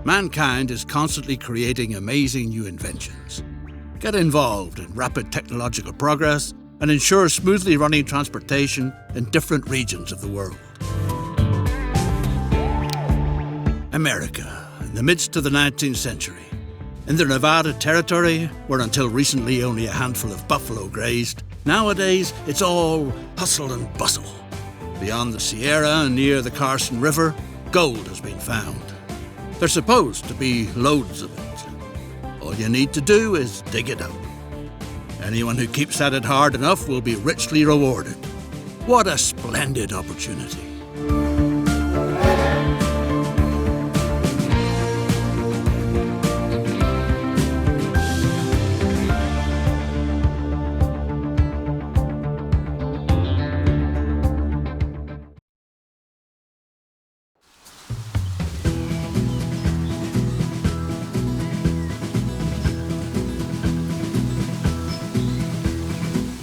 Mankind is constantly creating amazing new inventions. Get involved in rapid technological progress and ensure smoothly running transportation in different regions of the world. America, in the midst of the 19th century. In the Nevada Territory, where until recently only a handful of buffalo grazed, nowadays it's all hustle and bustle. Beyond the Sierra and near the Carson River, gold has been found. There's supposed to be loads of it. All you need to do is dig it up. Anyone who keeps at it hard enough will be richly rewarded. What a splendid opportunity.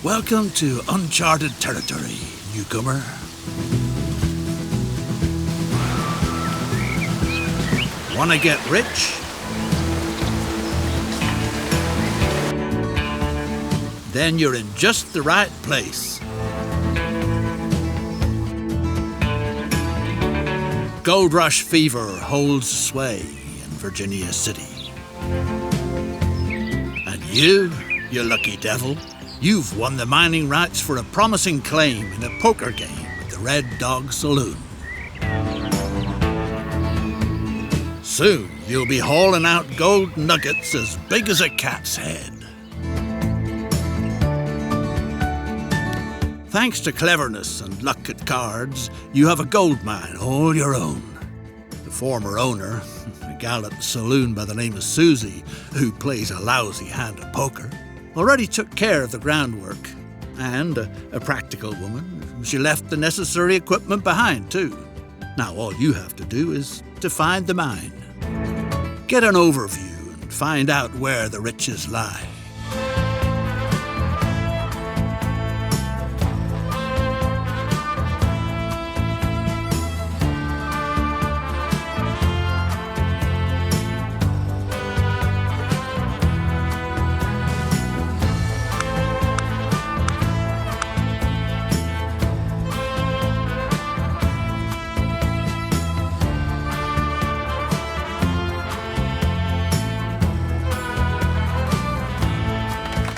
Welcome to uncharted territory, newcomer. Wanna get rich? Then you're in just the right place. Gold rush fever holds sway in Virginia City. And you lucky devil, you've won the mining rights for a promising claim in a poker game at the Red Dog Saloon. Soon, you'll be hauling out gold nuggets as big as a cat's head. Thanks to cleverness and luck at cards, you have a gold mine all your own. The former owner, a gal at the saloon by the name of Susie, who plays a lousy hand of poker, already took care of the groundwork, and a practical woman, she left the necessary equipment behind too. Now all you have to do is to find the mine. Get an overview and find out where the riches lie.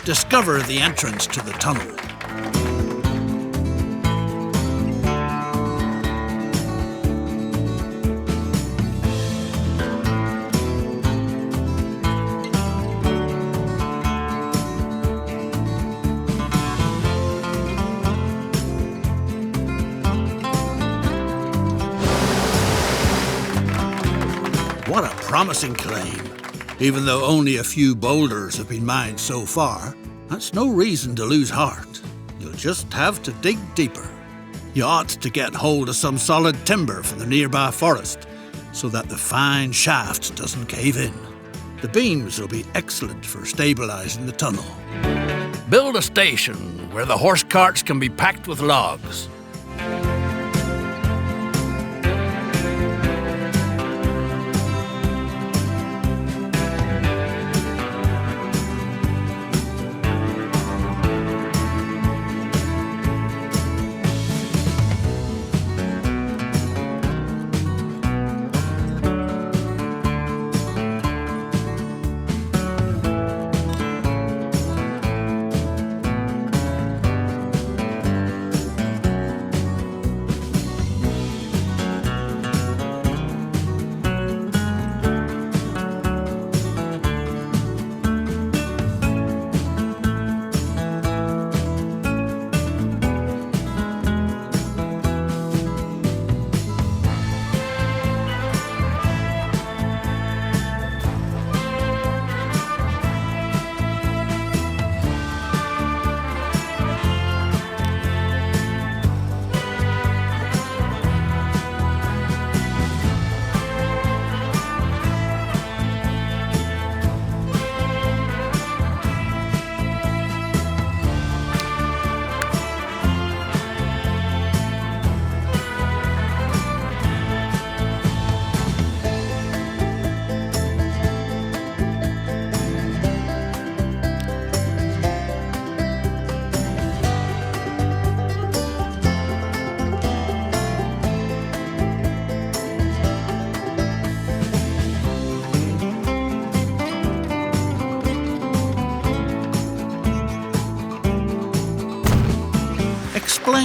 Discover the entrance to the tunnel. What a promising claim. Even though only a few boulders have been mined so far, that's no reason to lose heart. You'll just have to dig deeper. You ought to get hold of some solid timber from the nearby forest so that the fine shaft doesn't cave in. The beams will be excellent for stabilizing the tunnel. Build a station where the horse carts can be packed with logs.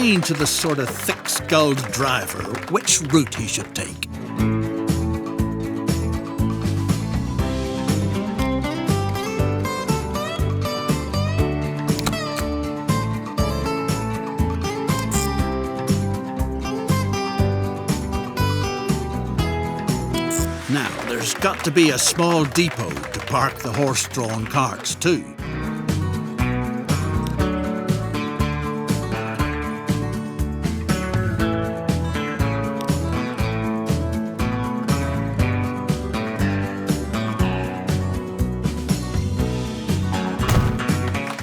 explain to the sort of thick-skulled driver which route he should take. Now, there's got to be a small depot to park the horse-drawn carts too.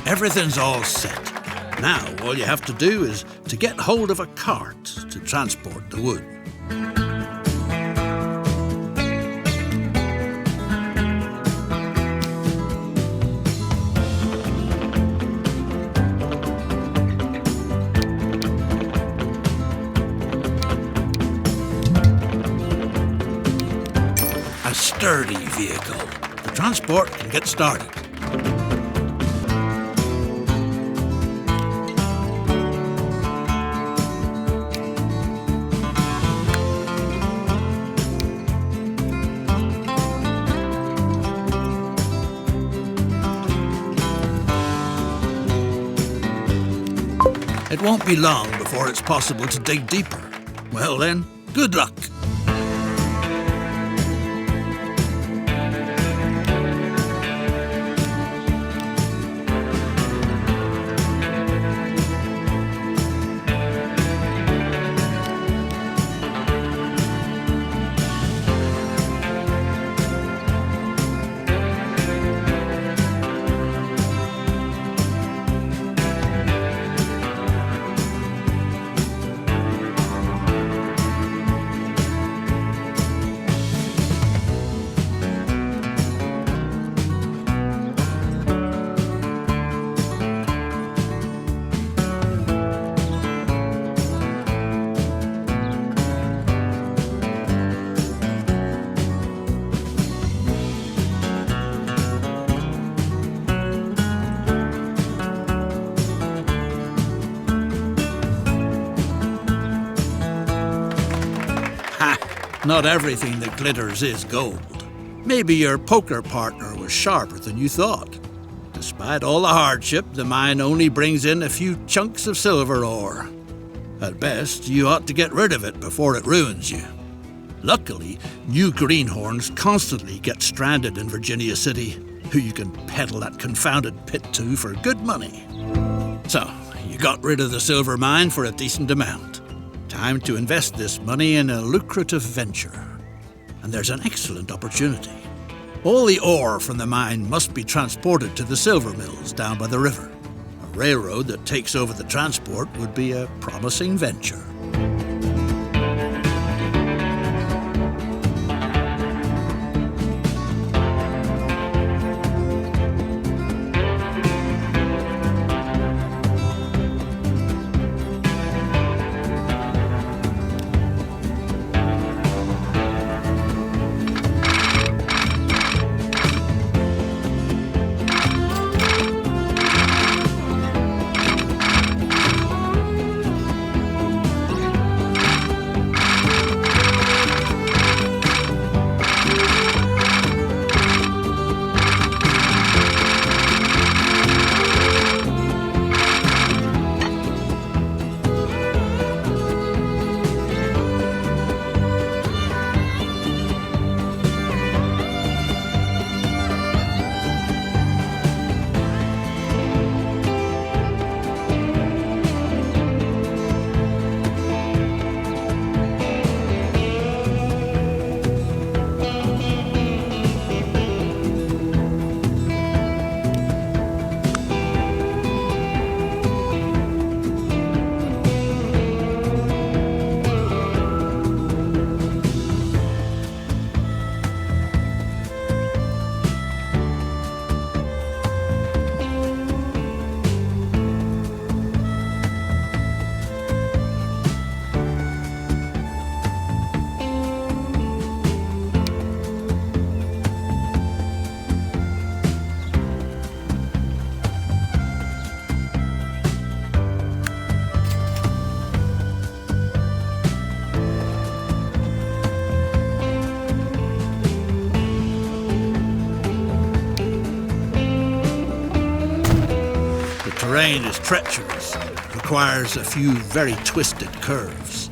Everything's all set. Now, all you have to do is to get hold of a cart to transport the wood. A sturdy vehicle. The transport can get started. It won't be long before it's possible to dig deeper. Well then, good luck. Not everything that glitters is gold. Maybe your poker partner was sharper than you thought. Despite all the hardship, the mine only brings in a few chunks of silver ore. At best, you ought to get rid of it before it ruins you. Luckily, new greenhorns constantly get stranded in Virginia City, who you can peddle that confounded pit to for good money. So, you got rid of the silver mine for a decent amount. Time to invest this money in a lucrative venture. And there's an excellent opportunity. All the ore from the mine must be transported to the silver mills down by the river. A railroad that takes over the transport would be a promising venture. terrain is treacherous, requires a few very twisted curves.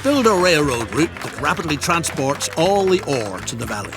Build a railroad route that rapidly transports all the ore to the valley.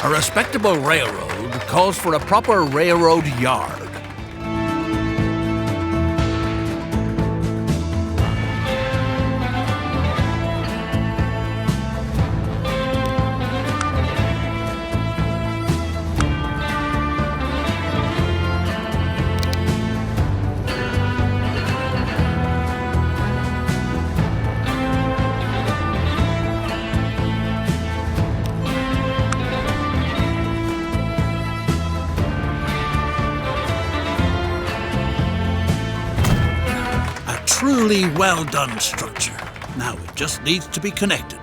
A respectable railroad calls for a proper railroad yard. Truly well done structure. Now it just needs to be connected.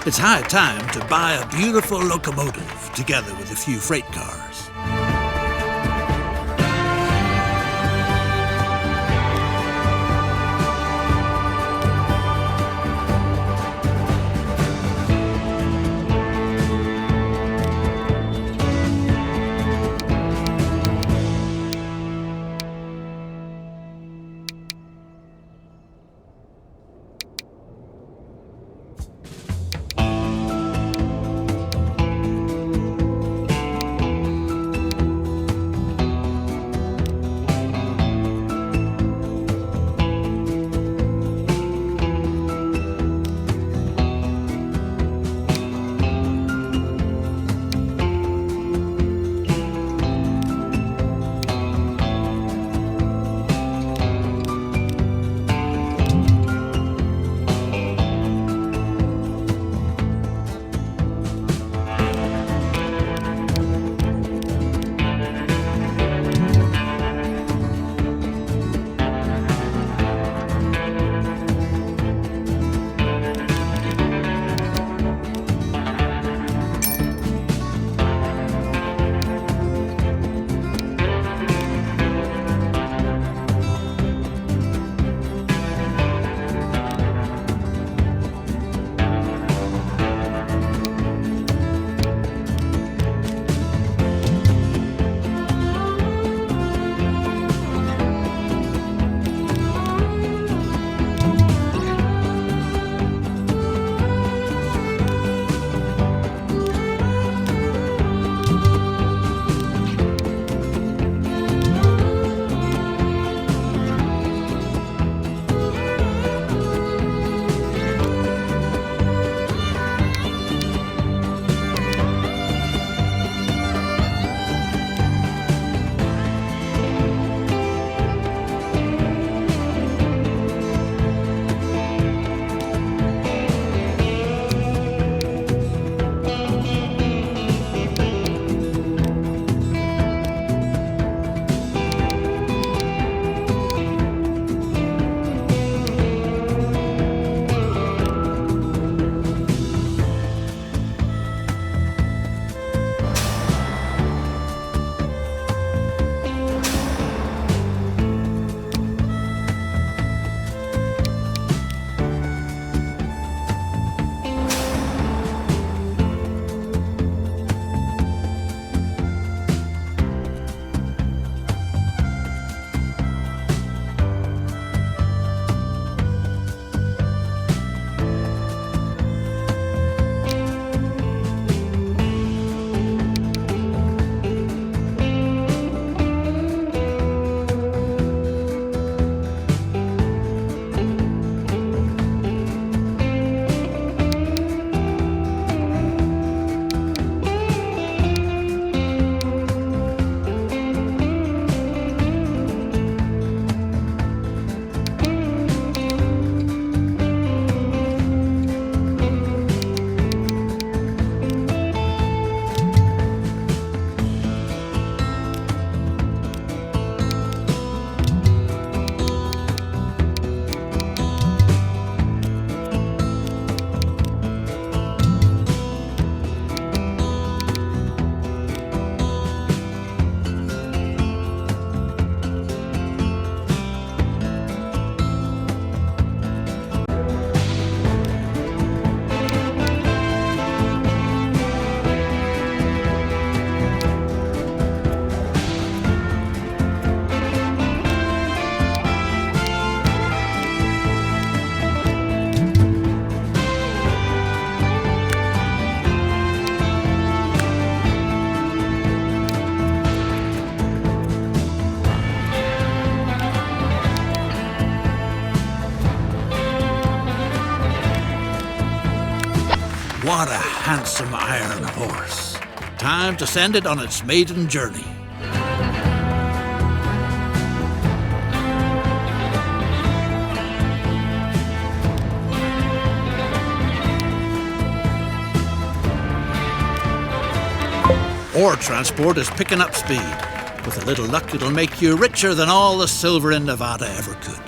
It's high time to buy a beautiful locomotive together with a few freight cars. What a handsome iron horse. Time to send it on its maiden journey. Ore transport is picking up speed. With a little luck, it'll make you richer than all the silver in Nevada ever could.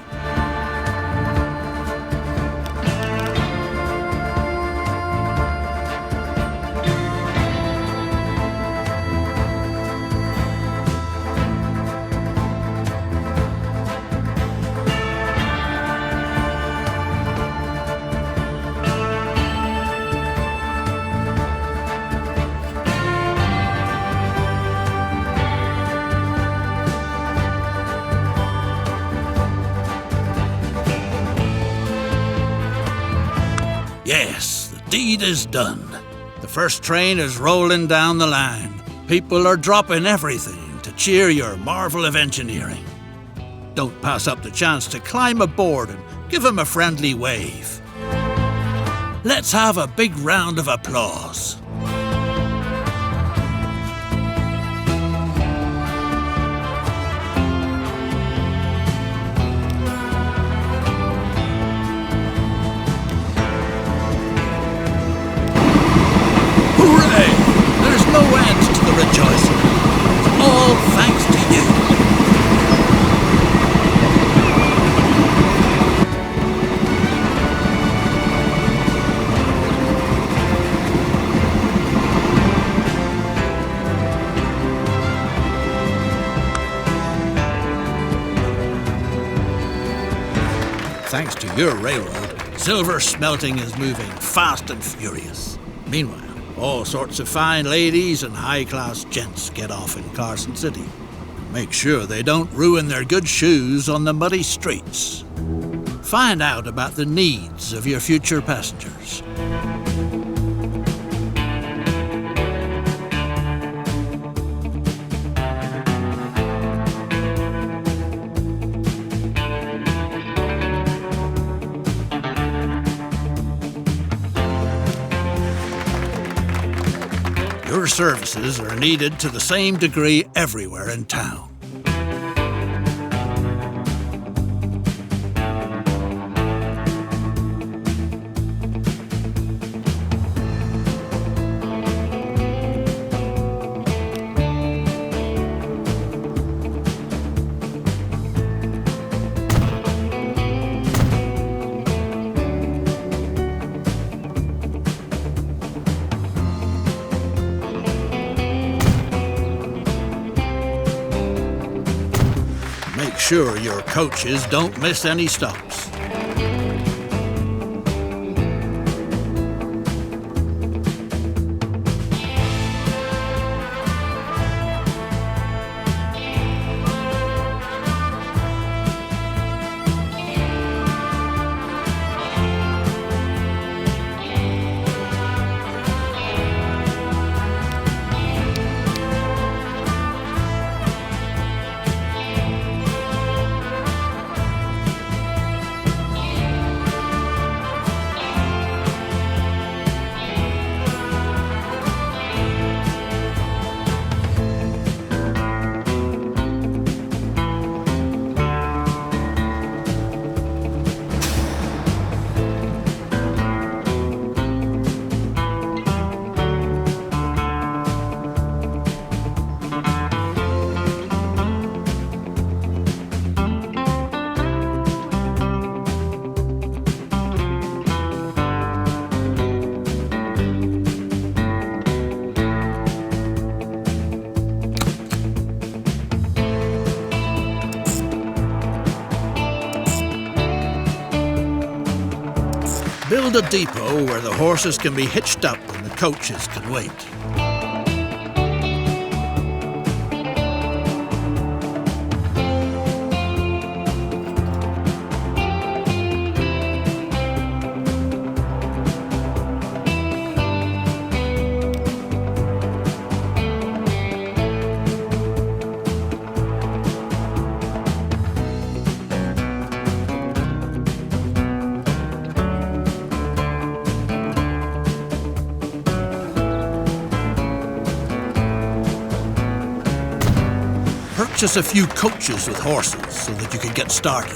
Yes, the deed is done. The first train is rolling down the line. People are dropping everything to cheer your marvel of engineering. Don't pass up the chance to climb aboard and give them a friendly wave. Let's have a big round of applause. No end to the rejoicing. All thanks to you. Thanks to your railroad, silver smelting is moving fast and furious. Meanwhile, all sorts of fine ladies and high-class gents get off in Carson City. Make sure they don't ruin their good shoes on the muddy streets. Find out about the needs of your future passengers. Your services are needed to the same degree everywhere in town. Make sure your coaches don't miss any stops. Build a depot where the horses can be hitched up and the coaches can wait. purchase a few coaches with horses so that you could get started.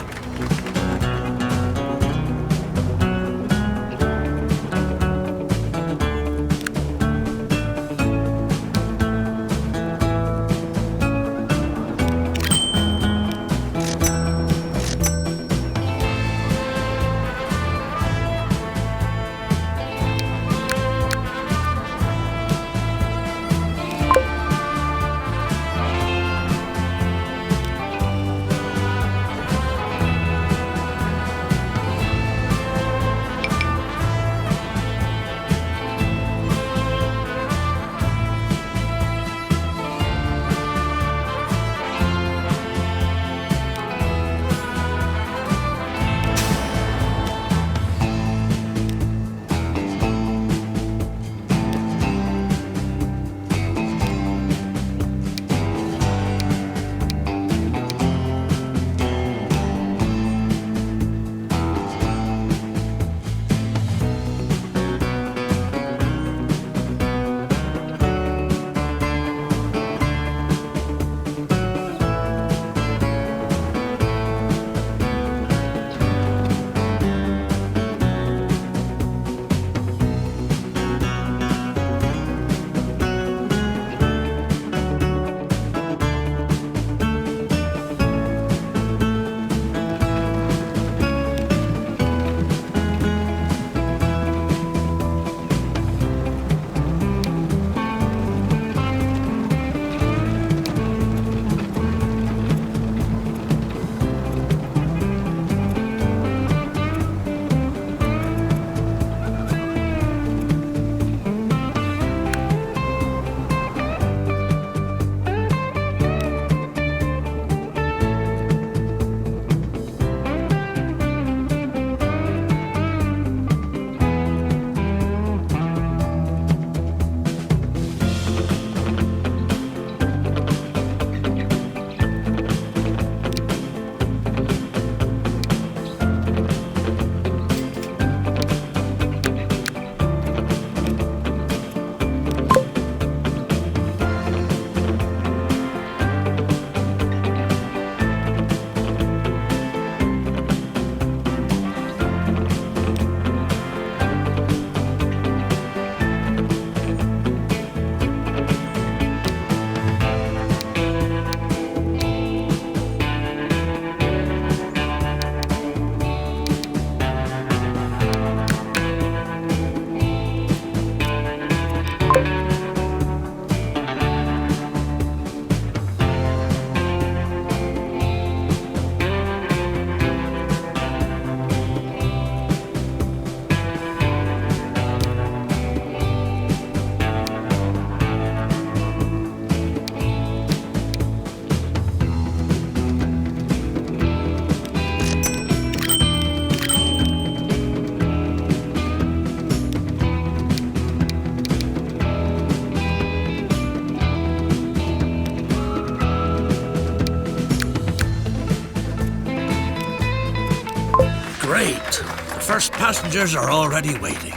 Great. The first passengers are already waiting.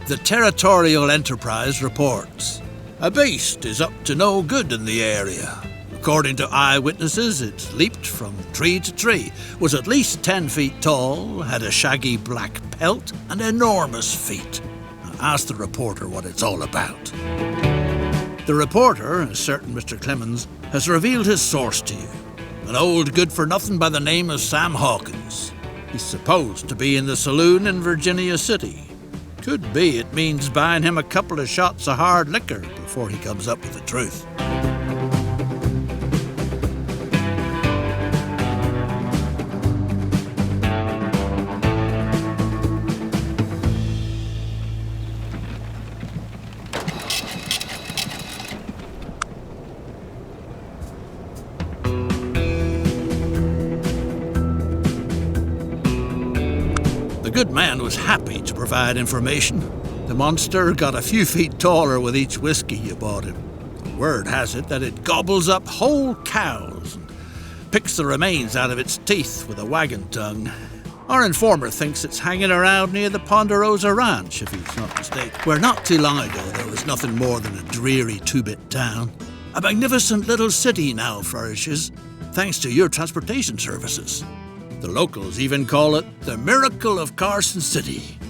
The Territorial Enterprise reports. A beast is up to no good in the area. According to eyewitnesses, it leaped from tree to tree, was at least 10 feet tall, had a shaggy black pelt, and enormous feet. Ask the reporter what it's all about. The reporter, a certain Mr. Clemens, has revealed his source to you. An old good-for-nothing by the name of Sam Hawkins. He's supposed to be in the saloon in Virginia City. Could be it means buying him a couple of shots of hard liquor before he comes up with the truth. The good man was happy to provide information. The monster got a few feet taller with each whiskey you bought him. Word has it that it gobbles up whole cows and picks the remains out of its teeth with a wagon tongue. Our informer thinks it's hanging around near the Ponderosa Ranch, if he's not mistaken, where not too long ago there was nothing more than a dreary two-bit town. A magnificent little city now flourishes, thanks to your transportation services. The locals even call it the miracle of Carson City.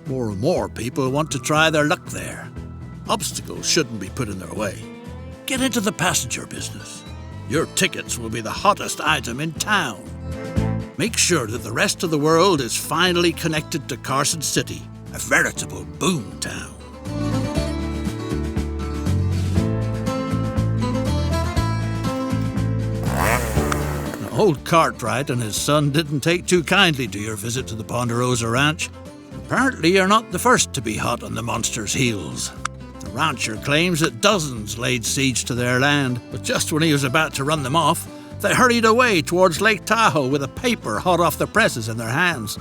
More and more people want to try their luck there. Obstacles shouldn't be put in their way. Get into the passenger business. Your tickets will be the hottest item in town. Make sure that the rest of the world is finally connected to Carson City, a veritable boom town. Old Cartwright and his son didn't take too kindly to your visit to the Ponderosa Ranch. Apparently you're not the first to be hot on the monster's heels. The rancher claims that dozens laid siege to their land, but just when he was about to run them off, they hurried away towards Lake Tahoe with a paper hot off the presses in their hands.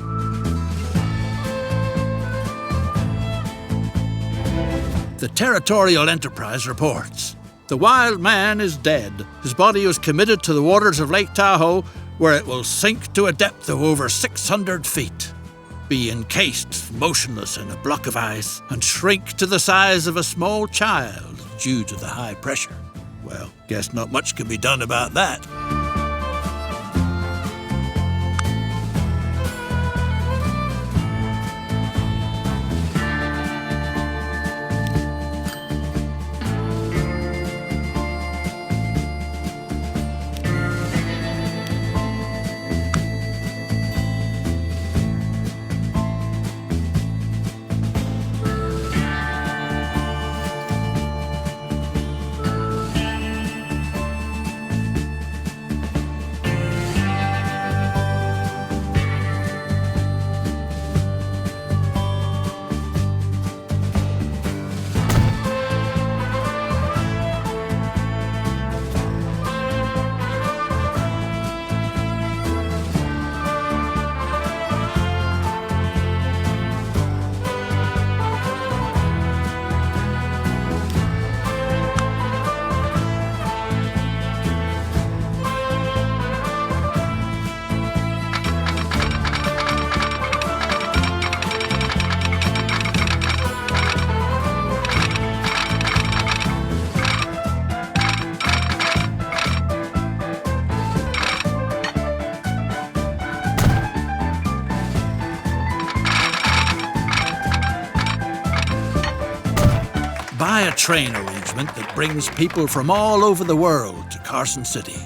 The Territorial Enterprise reports. The wild man is dead. His body was committed to the waters of Lake Tahoe, where it will sink to a depth of over 600 feet, be encased motionless in a block of ice, and shrink to the size of a small child due to the high pressure. Well, guess not much can be done about that. Buy a train arrangement that brings people from all over the world to Carson City.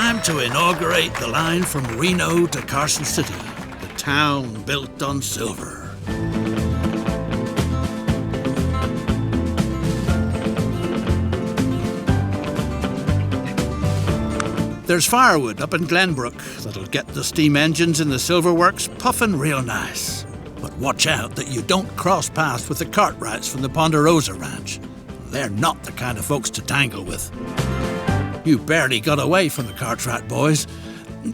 time to inaugurate the line from Reno to Carson City, the town built on silver. There's firewood up in Glenbrook that'll get the steam engines in the silver works puffing real nice. But watch out that you don't cross paths with the Cartwrights from the Ponderosa Ranch. They're not the kind of folks to tangle with. You barely got away from the Cartwright boys.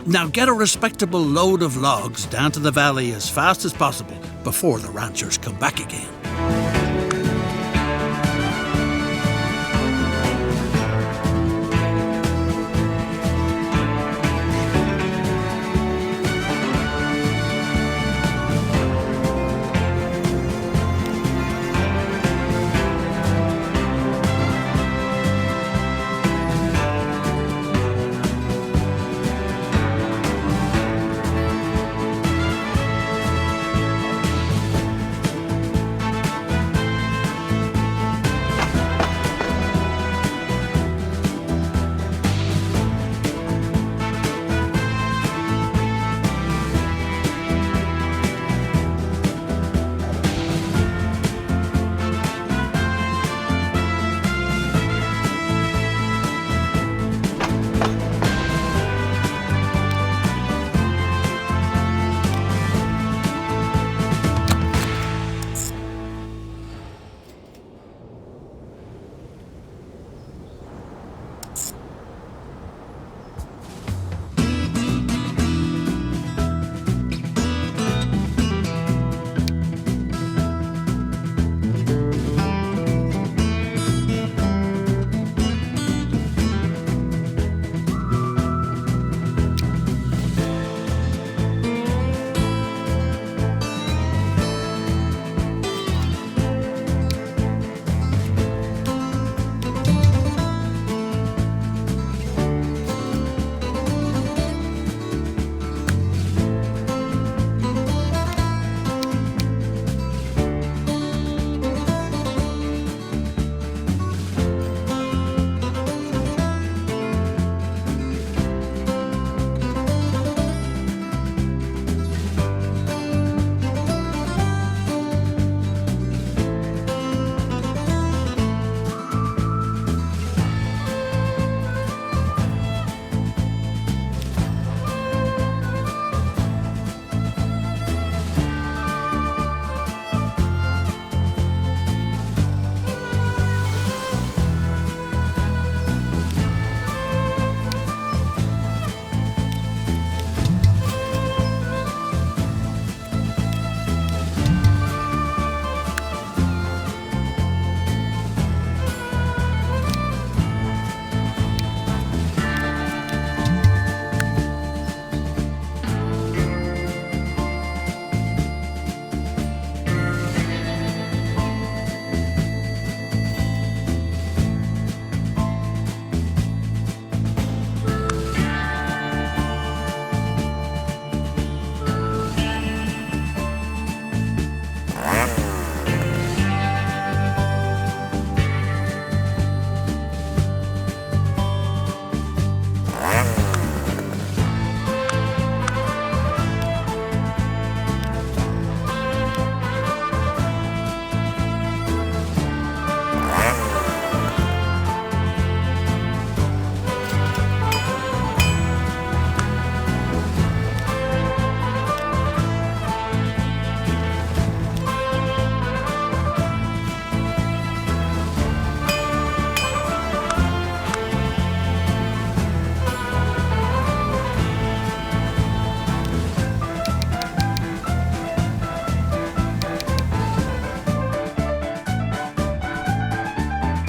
Now get a respectable load of logs down to the valley as fast as possible before the ranchers come back again.